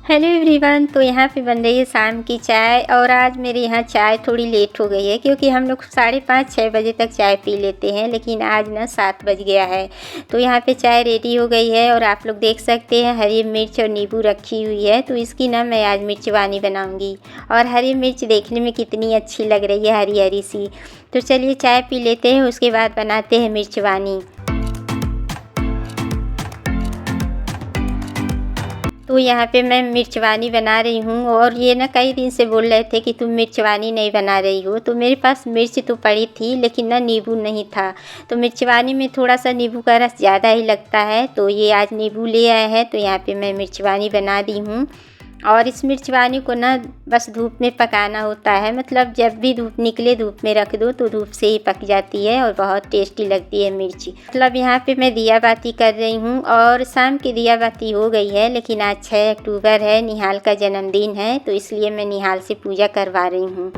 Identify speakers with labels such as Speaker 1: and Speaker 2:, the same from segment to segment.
Speaker 1: Hello everyone. तो यहाँ पे बन रही है शाम की चाय और आज मेरे यहाँ चाय थोड़ी लेट हो गई है क्योंकि हम लोग 5:30-6 बजे तक चाय पी लेते हैं, लेकिन आज ना 7 बज गया है। तो यहाँ पे चाय रेडी हो गई है और आप लोग देख सकते हैं हरी मिर्च और नींबू रखी हुई है। तो इसकी ना मैं आज मिर्चवानी बनाऊँगी और हरी मिर्च देखने में कितनी अच्छी लग रही है, हरी हरी सी। तो चलिए चाय पी लेते हैं, उसके बाद बनाते हैं मिर्चवानी। तो यहाँ पे मैं मिर्चवानी बना रही हूँ और ये ना कई दिन से बोल रहे थे कि तुम मिर्चवानी नहीं बना रही हो। तो मेरे पास मिर्च तो पड़ी थी लेकिन ना नींबू नहीं था। तो मिर्चवानी में थोड़ा सा नींबू का रस ज़्यादा ही लगता है, तो ये आज नींबू ले आए हैं। तो यहाँ पे मैं मिर्चवानी बना दी हूँ और इस मिर्चवानी को ना बस धूप में पकाना होता है, मतलब जब भी धूप निकले धूप में रख दो तो धूप से ही पक जाती है और बहुत टेस्टी लगती है मिर्ची। मतलब यहाँ पे मैं दिया बाती कर रही हूँ और शाम की दिया बाती हो गई है, लेकिन आज 6 अक्टूबर है, निहाल का जन्मदिन है, तो इसलिए मैं निहाल से पूजा करवा रही हूँ।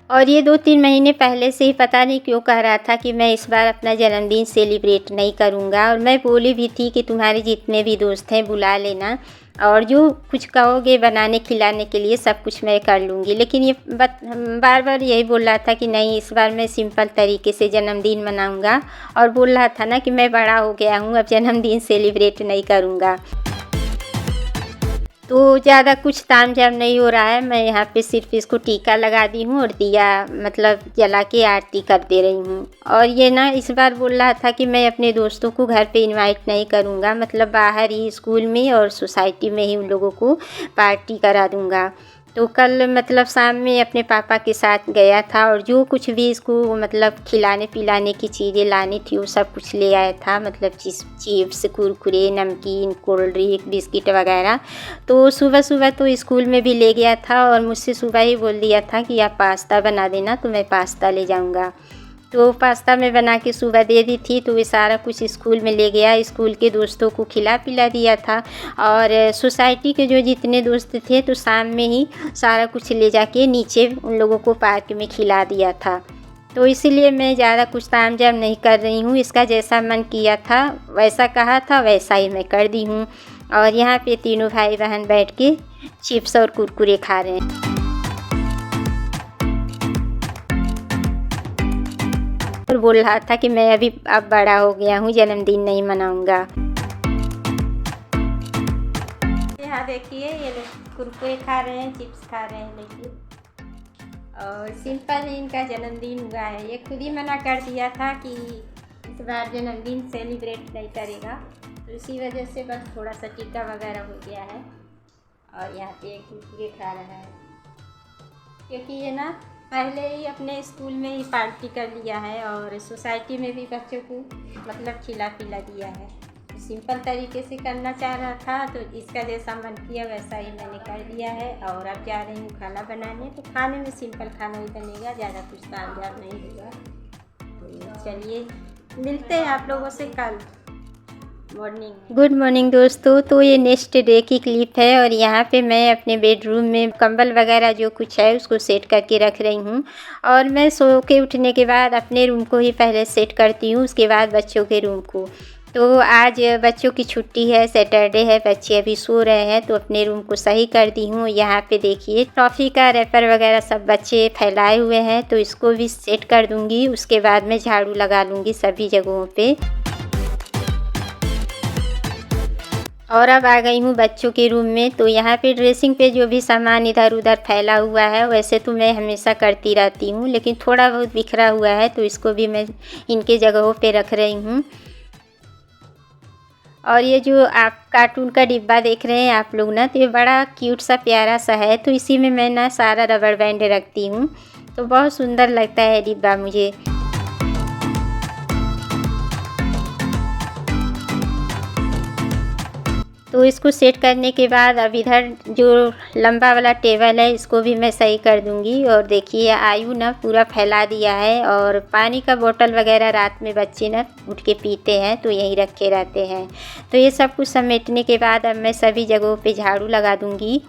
Speaker 1: और ये 2-3 महीने पहले से ही पता नहीं क्यों कह रहा था कि मैं इस बार अपना जन्मदिन सेलिब्रेट नहीं करूँगा और मैं बोली भी थी कि तुम्हारे जितने भी दोस्त हैं बुला लेना और जो कुछ कहोगे बनाने खिलाने के लिए सब कुछ मैं कर लूँगी। लेकिन ये बार बार यही बोल रहा था कि नहीं, इस बार मैं सिंपल तरीके से जन्मदिन मनाऊँगा और बोल रहा था ना कि मैं बड़ा हो गया हूँ, अब जन्मदिन सेलिब्रेट नहीं करूँगा। तो ज़्यादा कुछ तामझाम नहीं हो रहा है, मैं यहाँ पे सिर्फ इसको टीका लगा दी हूँ और दिया मतलब जला के आरती कर दे रही हूँ। और ये ना इस बार बोल रहा था कि मैं अपने दोस्तों को घर पे इनवाइट नहीं करूँगा, मतलब बाहर ही स्कूल में और सोसाइटी में ही उन लोगों को पार्टी करा दूँगा। तो कल मतलब शाम में अपने पापा के साथ गया था और जो कुछ भी इसको मतलब खिलाने पिलाने की चीज़ें लानी थी वो सब कुछ ले आया था, मतलब चिप्स, कुरकुरे, नमकीन, कोल्ड ड्रिंक, बिस्किट वगैरह। तो सुबह सुबह तो स्कूल में भी ले गया था और मुझसे सुबह ही बोल दिया था कि आप पास्ता बना देना, तो मैं पास्ता ले जाऊंगा। तो पास्ता मैं बना के सुबह दे दी थी, तो वे सारा कुछ स्कूल में ले गया, स्कूल के दोस्तों को खिला पिला दिया था और सोसाइटी के जो जितने दोस्त थे तो शाम में ही सारा कुछ ले जाके नीचे उन लोगों को पार्क में खिला दिया था। तो इसीलिए मैं ज़्यादा कुछ तामझाम नहीं कर रही हूँ, इसका जैसा मन किया था वैसा कहा था वैसा ही मैं कर दी हूँ। और यहाँ पे तीनों भाई बहन बैठ के चिप्स और कुरकुरे खा रहे हैं। और बोल रहा था कि मैं अब बड़ा हो गया हूँ, जन्मदिन नहीं मनाऊंगा। यहाँ देखिए ये लोग कुरकुरे खा रहे हैं, चिप्स खा रहे हैं, देखिए। और सिंपल ही इनका जन्मदिन हुआ है, ये खुद ही मना कर दिया था कि इस बार जन्मदिन सेलिब्रेट नहीं करेगा, तो इसी वजह से बस थोड़ा सा टीका वगैरह हो गया है। और यहाँ पे कुरकुरे खा रहा है क्योंकि ये ना पहले ही अपने स्कूल में ही पार्टी कर लिया है और सोसाइटी में भी बच्चों को मतलब खिला पिला दिया है। तो सिंपल तरीके से करना चाह रहा था, तो इसका जैसा मन किया वैसा ही मैंने कर दिया है। और अब जा रही हूँ खाना बनाने, तो खाने में सिंपल खाना ही बनेगा, ज़्यादा कुछ तामझाम नहीं होगा। तो चलिए मिलते हैं आप लोगों से कल मॉर्निंग। गुड मॉर्निंग दोस्तों। तो ये नेक्स्ट डे की क्लिप है और यहाँ पे मैं अपने बेडरूम में कंबल वगैरह जो कुछ है उसको सेट करके रख रही हूँ। और मैं सो के उठने के बाद अपने रूम को ही पहले सेट करती हूँ, उसके बाद बच्चों के रूम को। तो आज बच्चों की छुट्टी है, सैटरडे है, बच्चे अभी सो रहे हैं, तो अपने रूम को सही कर दी हूँ। यहाँ पे देखिए टॉफ़ी का रैपर वगैरह सब बच्चे फैलाए हुए हैं, तो इसको भी सेट कर दूँगी। उसके बाद मैं झाड़ू लगा लूँगी सभी जगहों पे। और अब आ गई हूँ बच्चों के रूम में। तो यहाँ पे ड्रेसिंग पे जो भी सामान इधर उधर फैला हुआ है वैसे तो मैं हमेशा करती रहती हूँ, लेकिन थोड़ा बहुत बिखरा हुआ है तो इसको भी मैं इनके जगहों पे रख रही हूँ। और ये जो आप कार्टून का डिब्बा देख रहे हैं आप लोग ना, तो ये बड़ा क्यूट सा प्यारा सा है, तो इसी में मैं ना सारा रबड़ बैंड रखती हूँ। तो बहुत सुंदर लगता है डिब्बा मुझे। तो इसको सेट करने के बाद अब इधर जो लंबा वाला टेबल है इसको भी मैं सही कर दूंगी। और देखिए आयु ना पूरा फैला दिया है और पानी का बोतल वगैरह रात में बच्चे ना उठ के पीते हैं तो यहीं रखे रहते हैं। तो ये सब कुछ समेटने के बाद अब मैं सभी जगहों पे झाड़ू लगा दूंगी।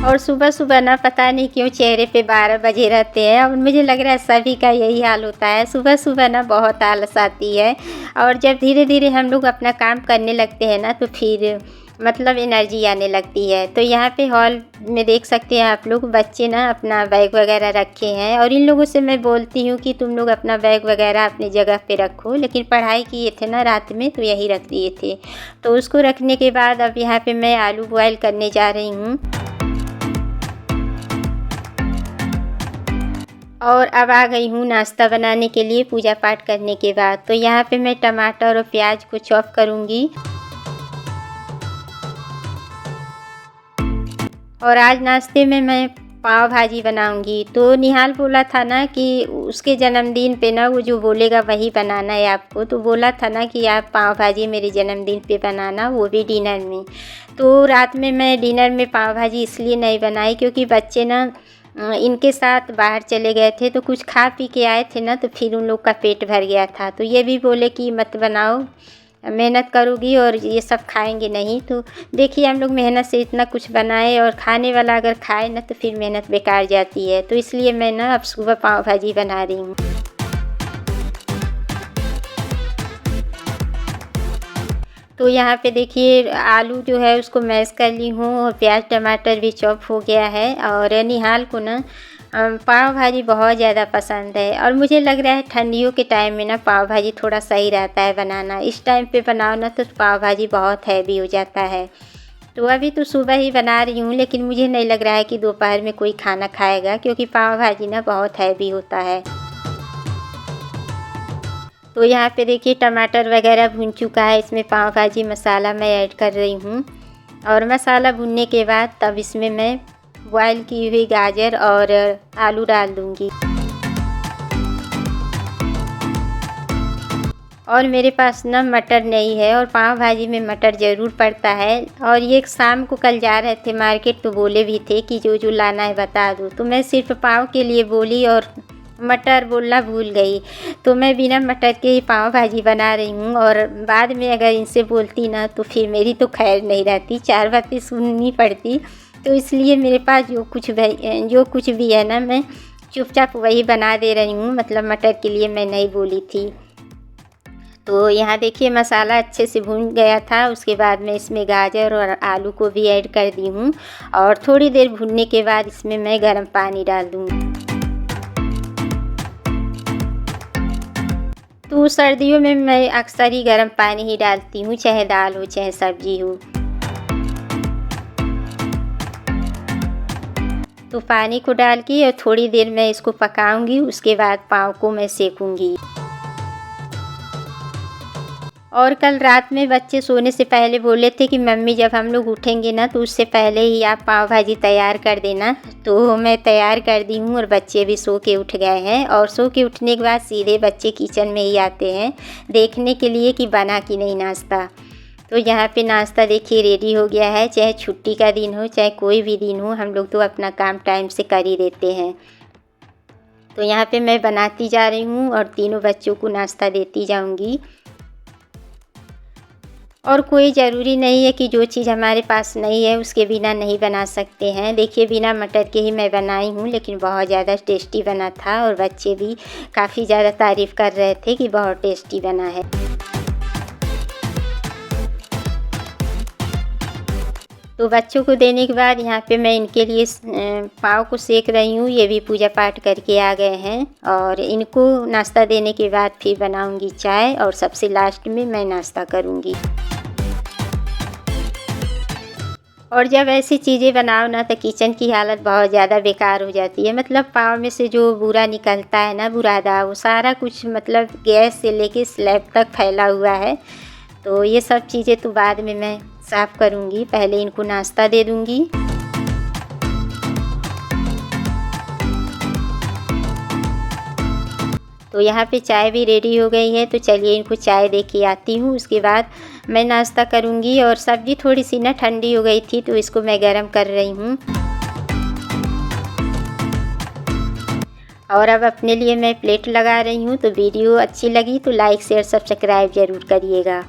Speaker 1: और सुबह सुबह ना पता नहीं क्यों चेहरे पे 12 बजे रहते हैं और मुझे लग रहा है सभी का यही हाल होता है। सुबह सुबह ना बहुत आलस आती है और जब धीरे धीरे हम लोग अपना काम करने लगते हैं ना तो फिर मतलब एनर्जी आने लगती है। तो यहाँ पे हॉल में देख सकते हैं आप लोग, बच्चे ना अपना बैग वगैरह रखे हैं और इन लोगों से मैं बोलती हूँ कि तुम लोग अपना बैग वगैरह अपनी जगह पे रखो, लेकिन पढ़ाई किए थे ना रात में तो यही रख दिए थे। तो उसको रखने के बाद अब यहाँ पे मैं आलू बॉयल करने जा रही हूँ और अब आ गई हूँ नाश्ता बनाने के लिए पूजा पाठ करने के बाद। तो यहाँ पे मैं टमाटर और प्याज को चॉप करूँगी और आज नाश्ते में मैं पाव भाजी बनाऊंगी। तो निहाल बोला था ना कि उसके जन्मदिन पे ना वो जो बोलेगा वही बनाना है आपको, तो बोला था ना कि आप पाव भाजी मेरे जन्मदिन पे बनाना, वो भी डिनर में। तो रात में मैं डिनर में पाव भाजी इसलिए नहीं बनाई क्योंकि बच्चे ना इनके साथ बाहर चले गए थे तो कुछ खा पी के आए थे ना, तो फिर उन लोग का पेट भर गया था। तो ये भी बोले कि मत बनाओ, मेहनत करोगी और ये सब खाएंगे नहीं। तो देखिए हम लोग मेहनत से इतना कुछ बनाए और खाने वाला अगर खाए ना तो फिर मेहनत बेकार जाती है। तो इसलिए मैं ना अब सुबह पाव भाजी बना रही हूँ। तो यहाँ पे देखिए आलू जो है उसको मैश कर ली हूँ और प्याज टमाटर भी चॉप हो गया है। और निहाल को ना पाव भाजी बहुत ज़्यादा पसंद है और मुझे लग रहा है ठंडियों के टाइम में ना पाव भाजी थोड़ा सही रहता है बनाना। इस टाइम पे बनाओ ना तो पाव भाजी बहुत हैवी हो जाता है। तो अभी तो सुबह ही बना रही हूँ, लेकिन मुझे नहीं लग रहा है कि दोपहर में कोई खाना खाएगा क्योंकि पाव भाजी ना बहुत हैवी होता है। तो यहाँ पे देखिए टमाटर वगैरह भुन चुका है, इसमें पाव भाजी मसाला मैं ऐड कर रही हूँ और मसाला भुनने के बाद तब इसमें मैं बॉयल की हुई गाजर और आलू डाल दूँगी। और मेरे पास ना मटर नहीं है और पाव भाजी में मटर ज़रूर पड़ता है। और ये शाम को कल जा रहे थे मार्केट तो बोले भी थे कि जो जो लाना है बता दो, तो मैं सिर्फ पाव के लिए बोली और मटर बोलना भूल गई। तो मैं बिना मटर के ही पाव भाजी बना रही हूँ और बाद में अगर इनसे बोलती ना तो फिर मेरी तो खैर नहीं रहती, 4 बातें सुननी पड़ती। तो इसलिए मेरे पास जो कुछ भी है ना मैं चुपचाप वही बना दे रही हूँ, मतलब मटर के लिए मैं नहीं बोली थी। तो यहाँ देखिए मसाला अच्छे से भून गया था, उसके बाद मैं इसमें गाजर और आलू को भी ऐड कर दी हूँ और थोड़ी देर भूनने के बाद इसमें मैं गर्म पानी डाल दूँगी। तो सर्दियों में मैं अक्सर ही गर्म पानी ही डालती हूँ, चाहे दाल हो चाहे सब्जी हो। तो पानी को डाल के और थोड़ी देर मैं इसको पकाऊंगी, उसके बाद पाव को मैं सेकूंगी। और कल रात में बच्चे सोने से पहले बोले थे कि मम्मी जब हम लोग उठेंगे ना तो उससे पहले ही आप पाव भाजी तैयार कर देना। तो मैं तैयार कर दी हूँ और बच्चे भी सो के उठ गए हैं और सो के उठने के बाद सीधे बच्चे किचन में ही आते हैं देखने के लिए कि बना कि नहीं नाश्ता। तो यहाँ पे नाश्ता देखिए रेडी हो गया है। चाहे छुट्टी का दिन हो चाहे कोई भी दिन हो, हम लोग तो अपना काम टाइम से कर ही देते हैं। तो यहाँ पे मैं बनाती जा रही हूँ और तीनों बच्चों को नाश्ता देती जाऊँगी। और कोई ज़रूरी नहीं है कि जो चीज़ हमारे पास नहीं है उसके बिना नहीं बना सकते हैं। देखिए बिना मटर के ही मैं बनाई हूँ, लेकिन बहुत ज़्यादा टेस्टी बना था और बच्चे भी काफ़ी ज़्यादा तारीफ़ कर रहे थे कि बहुत टेस्टी बना है। तो बच्चों को देने के बाद यहाँ पे मैं इनके लिए पाव को सेक रही हूँ। ये भी पूजा पाठ करके आ गए हैं और इनको नाश्ता देने के बाद फिर बनाऊँगी चाय और सबसे लास्ट में मैं नाश्ता करूँगी। और जब ऐसी चीज़ें बनाओ ना तो किचन की हालत बहुत ज़्यादा बेकार हो जाती है। मतलब पाव में से जो बुरा निकलता है ना, बुरादा, वो सारा कुछ मतलब गैस से लेके स्लैब तक फैला हुआ है। तो ये सब चीज़ें तो बाद में मैं साफ़ करूँगी, पहले इनको नाश्ता दे दूँगी। तो यहाँ पे चाय भी रेडी हो गई है, तो चलिए इनको चाय दे के आती हूँ, उसके बाद मैं नाश्ता करूँगी। और सब्ज़ी थोड़ी सी ना ठंडी हो गई थी तो इसको मैं गरम कर रही हूँ। और अब अपने लिए मैं प्लेट लगा रही हूँ। तो वीडियो अच्छी लगी तो लाइक शेयर सब्सक्राइब ज़रूर करिएगा।